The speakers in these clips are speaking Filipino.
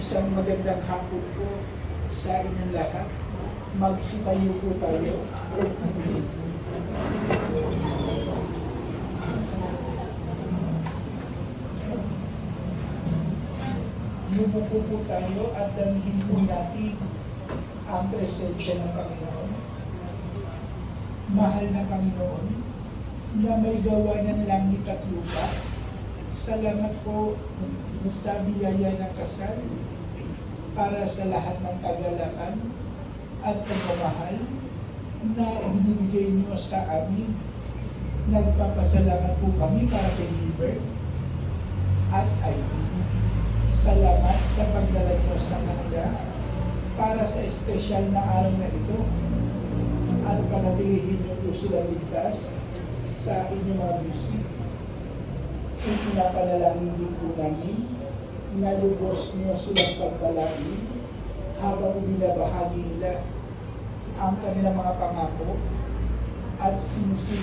Isang magandang hapon po sa inyong lahat. Magsitayo po tayo. Lumuko po tayo at damihin po natin ang presensya ng Panginoon. Mahal na Panginoon, na may gawa ng langit at lupa, salamat po sa biyaya ng kasal para sa lahat ng kagalakan at pagmamahal na ibinibigay niyo sa amin. Nagpapasalamat po kami para kay Gilbert at Ivy. Salamat sa pagdala niyo sa kanila para sa espesyal na araw na ito at panatilihin niyo po silang ligtas sa inyong mga bisig. Pinapanalangin din po namin na lubos niyo silang pagpalain habang ibinabahagi nila ang kanilang mga pangako at sinisig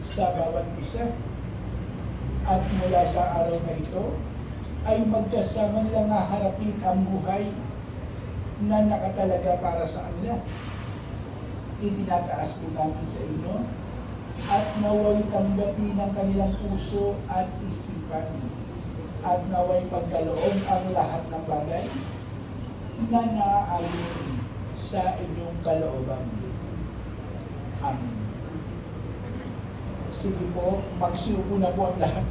sa bawat isa. At mula sa araw na ito ay magkasama nilang haharapin ang buhay na nakatalaga para sa kanila. Itinataas po namin sa inyo at naway tanggapin ang kanilang puso at isipan at naway pagkaloob ang lahat ng bagay na naaayon sa inyong kalooban. Amen. Sige po, magsiupo na po ang lahat.